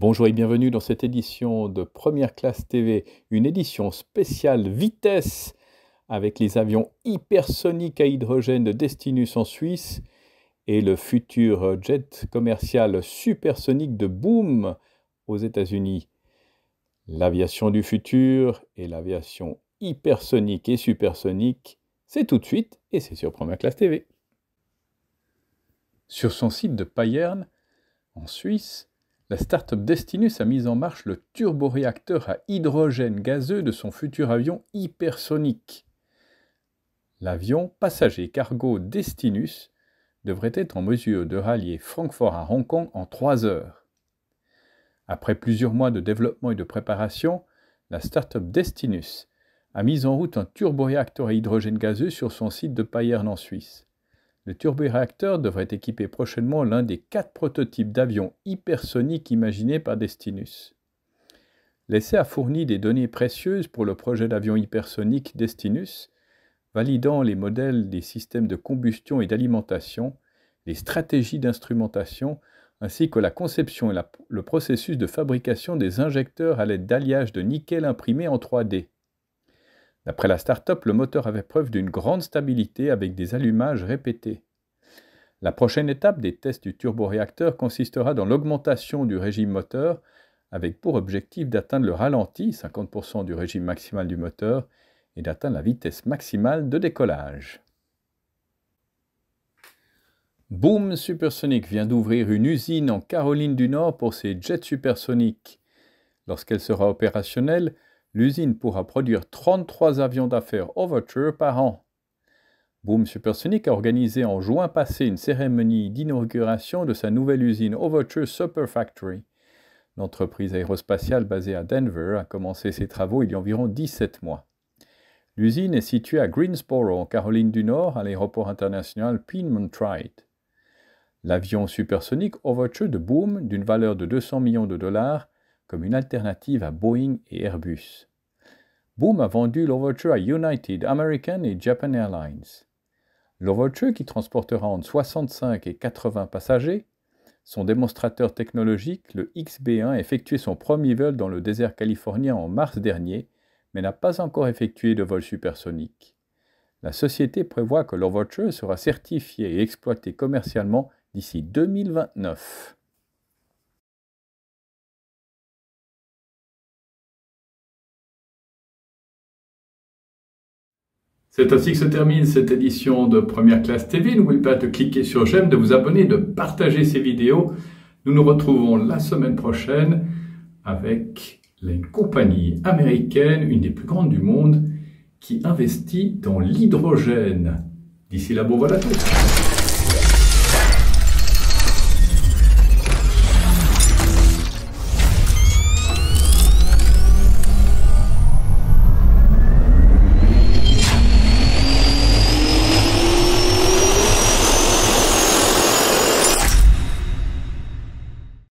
Bonjour et bienvenue dans cette édition de Première Classe TV, une édition spéciale vitesse avec les avions hypersoniques à hydrogène de Destinus en Suisse et le futur jet commercial supersonique de Boom aux États-Unis. L'aviation du futur et l'aviation hypersonique et supersonique, c'est tout de suite et c'est sur Première Classe TV. Sur son site de Payerne, en Suisse, la start-up Destinus a mis en marche le turboréacteur à hydrogène gazeux de son futur avion hypersonique. L'avion passager cargo Destinus devrait être en mesure de rallier Francfort à Hong Kong en 3 heures. Après plusieurs mois de développement et de préparation, la start-up Destinus a mis en route un turboréacteur à hydrogène gazeux sur son site de Payerne en Suisse. Le turboréacteur devrait équiper prochainement l'un des 4 prototypes d'avions hypersoniques imaginés par Destinus. L'essai a fourni des données précieuses pour le projet d'avion hypersonique Destinus, validant les modèles des systèmes de combustion et d'alimentation, les stratégies d'instrumentation, ainsi que la conception et le processus de fabrication des injecteurs à l'aide d'alliages de nickel imprimés en 3D. D'après la start-up, le moteur avait preuve d'une grande stabilité avec des allumages répétés. La prochaine étape des tests du turboréacteur consistera dans l'augmentation du régime moteur, avec pour objectif d'atteindre le ralenti, 50% du régime maximal du moteur, et d'atteindre la vitesse maximale de décollage. Boom Supersonic vient d'ouvrir une usine en Caroline du Nord pour ses jets supersoniques. Lorsqu'elle sera opérationnelle, l'usine pourra produire 33 avions d'affaires Overture par an. Boom Supersonic a organisé en juin passé une cérémonie d'inauguration de sa nouvelle usine Overture Super Factory. L'entreprise aérospatiale basée à Denver a commencé ses travaux il y a environ 17 mois. L'usine est située à Greensboro, en Caroline du Nord, à l'aéroport international Piedmont-Wright. L'avion supersonique Overture de Boom, d'une valeur de 200 millions de dollars, comme une alternative à Boeing et Airbus. Boom a vendu l'Overture à United, American et Japan Airlines. L'Overture, qui transportera entre 65 et 80 passagers, son démonstrateur technologique, le XB1, a effectué son premier vol dans le désert californien en mars dernier, mais n'a pas encore effectué de vol supersonique. La société prévoit que l'Overture sera certifié et exploité commercialement d'ici 2029. C'est ainsi que se termine cette édition de Première Classe TV. N'oubliez pas de cliquer sur j'aime, de vous abonner, de partager ces vidéos. Nous nous retrouvons la semaine prochaine avec une compagnie américaine, une des plus grandes du monde, qui investit dans l'hydrogène. D'ici là, bon vol à tous.